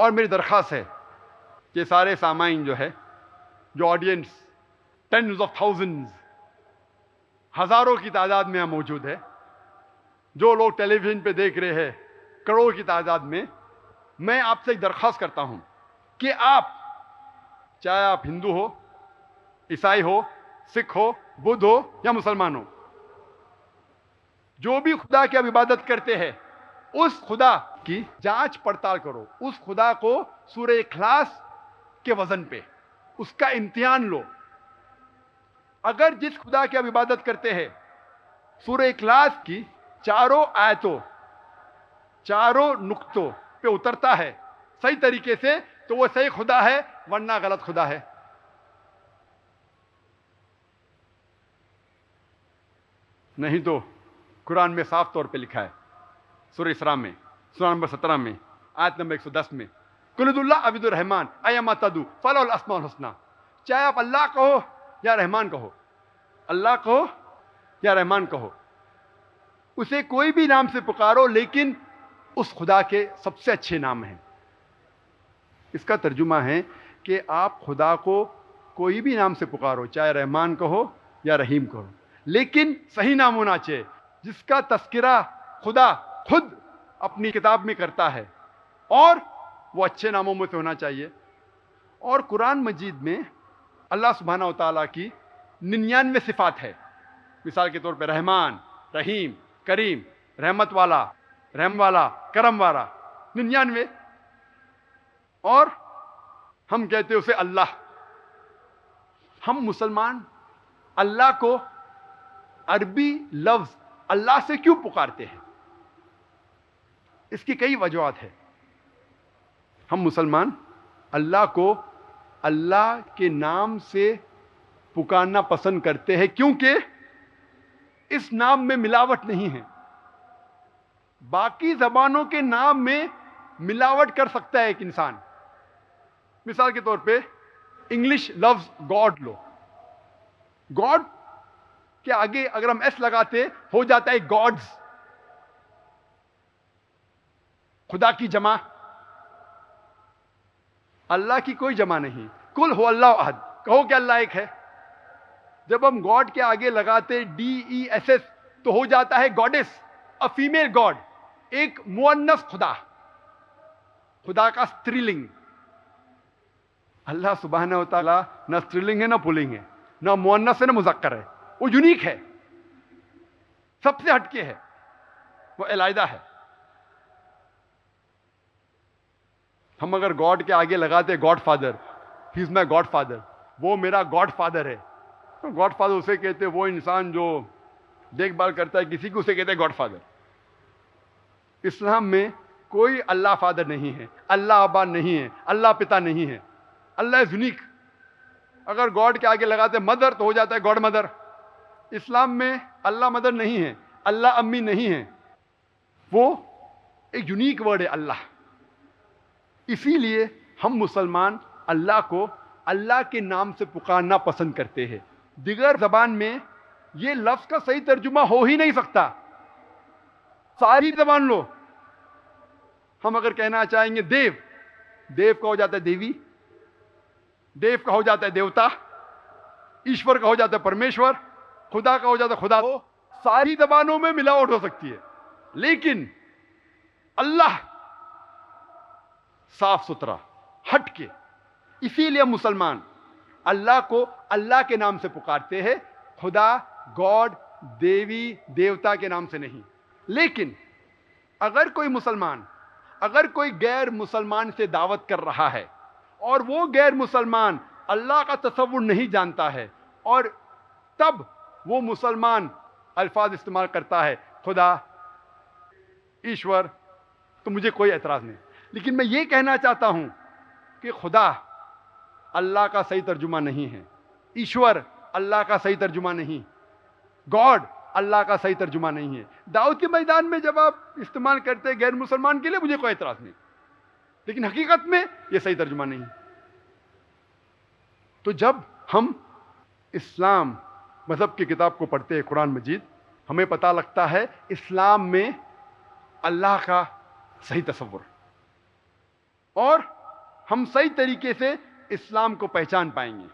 اور میری درخواست ہے کہ سارے سامعین جو آڈینس ٹینز آف تھاؤزنڈز، ہزاروں کی تعداد میں موجود ہے، جو لوگ ٹیلی ویژن پہ دیکھ رہے ہیں کروڑوں کی تعداد میں آپ سے ایک درخواست کرتا ہوں کہ آپ، چاہے آپ ہندو ہو، عیسائی ہو، سکھ ہو، بدھ ہو یا مسلمان ہو، جو بھی خدا کی آپ عبادت کرتے ہیں، اس خدا کی جانچ پڑتال کرو، اس خدا کو سورہ اخلاص کے وزن پہ اس کا امتحان لو۔ اگر جس خدا کی آپ عبادت کرتے ہیں سورہ اخلاص کی چاروں آیتوں، چاروں نقطوں پہ اترتا ہے صحیح طریقے سے، تو وہ صحیح خدا ہے، ورنہ غلط خدا ہے۔ نہیں تو قرآن میں صاف طور پہ لکھا ہے، سورہ اسراء میں، سورہ نمبر 17 میں، آیت نمبر 110 میں، قل ادعوا اللہ عبد الرحمن ایما تدعوا فلہ الاسماء الحسنی، چاہے آپ اللہ کہو یا رحمان کہو، اللہ کہو یا رحمان کہو، اسے کوئی بھی نام سے پکارو، لیکن اس خدا کے سب سے اچھے نام ہیں۔ اس کا ترجمہ ہے کہ آپ خدا کو کوئی بھی نام سے پکارو، چاہے رحمان کہو یا رحیم کہو، لیکن صحیح نام ہونا چاہیے، جس کا تذکرہ خدا خود اپنی کتاب میں کرتا ہے، اور وہ اچھے ناموں میں سے ہونا چاہیے۔ اور قرآن مجید میں اللہ سبحانہ و تعالیٰ کی 99 صفات ہے، مثال کے طور پہ رحمان، رحیم، کریم، رحمت والا، رحم والا، کرم والا، 99۔ اور ہم کہتے ہیں اسے اللہ۔ ہم مسلمان اللہ کو عربی لفظ اللہ سے کیوں پکارتے ہیں؟ اس کی کئی وجوہات ہیں۔ ہم مسلمان اللہ کو اللہ کے نام سے پکارنا پسند کرتے ہیں، کیونکہ اس نام میں ملاوٹ نہیں ہے۔ باقی زبانوں کے نام میں ملاوٹ کر سکتا ہے ایک انسان۔ مثال کے طور پہ انگلش لفظ گاڈ لو، گاڈ کے آگے اگر ہم ایس لگاتے ہو جاتا ہے گاڈز، خدا کی جمع۔ اللہ کی کوئی جمع نہیں۔ قل هو اللہ احد، کہو کہ اللہ ایک ہے۔ جب ہم گاڈ کے آگے لگاتے DESS تو ہو جاتا ہے گاڈس، a فیمیل گاڈ، ایک مؤنث خدا، خدا کا استری لنگ۔ اللہ سبحانہ و تعالیٰ نہ استری لنگ ہے نہ پلنگ ہے، نہ مؤنث ہے نہ مذکر ہے، وہ یونیک ہے، سب سے ہٹ کے ہے، وہ علیحدہ ہے۔ ہم اگر گاڈ کے آگے لگاتے گاڈ فادر، ہی از مائی گاڈ فادر، وہ میرا گاڈ فادر ہے، تو گاڈ فادر اسے کہتے ہیں وہ انسان جو دیکھ بھال کرتا ہے کسی کو، اسے کہتے ہیں گاڈ فادر۔ اسلام میں کوئی اللہ فادر نہیں ہے، اللہ ابا نہیں ہے، اللہ پتا نہیں ہے، اللہ از یونیک۔ اگر گاڈ کے آگے لگاتے مدر تو ہو جاتا ہے گاڈ مدر۔ اسلام میں اللہ مدر نہیں ہے، اللہ امی نہیں ہے، وہ ایک یونیک ورڈ ہے اللہ۔ اسی لیے ہم مسلمان اللہ کو اللہ کے نام سے پکارنا پسند کرتے ہیں۔ دیگر زبان میں یہ لفظ کا صحیح ترجمہ ہو ہی نہیں سکتا۔ ساری زبان لو، ہم اگر کہنا چاہیں گے دیو، دیو کا ہو جاتا ہے دیوی، دیو کا ہو جاتا ہے دیوتا، ایشور کا ہو جاتا ہے پرمیشور، خدا کا ہو جاتا ہے خدا۔ وہ ساری زبانوں میں ملاوٹ ہو سکتی ہے، لیکن اللہ صاف ستھرا ہٹ کے۔ اسی لیے مسلمان اللہ کو اللہ کے نام سے پکارتے ہیں، خدا، گاڈ، دیوی، دیوتا کے نام سے نہیں۔ لیکن اگر کوئی مسلمان، اگر کوئی غیر مسلمان سے دعوت کر رہا ہے اور وہ غیر مسلمان اللہ کا تصور نہیں جانتا ہے، اور تب وہ مسلمان الفاظ استعمال کرتا ہے خدا، ایشور، تو مجھے کوئی اعتراض نہیں۔ لیکن میں یہ کہنا چاہتا ہوں کہ خدا اللہ کا صحیح ترجمہ نہیں ہے، ایشور اللہ کا صحیح ترجمہ نہیں، گاڈ اللہ کا صحیح ترجمہ نہیں ہے۔ دعوت کے میدان میں جب آپ استعمال کرتے ہیں غیر مسلمان کے لیے، مجھے کوئی اعتراض نہیں، لیکن حقیقت میں یہ صحیح ترجمہ نہیں۔ تو جب ہم اسلام مذہب کی کتاب کو پڑھتے ہیں، قرآن مجید، ہمیں پتہ لگتا ہے اسلام میں اللہ کا صحیح تصور، اور ہم صحیح طریقے سے اسلام کو پہچان پائیں گے.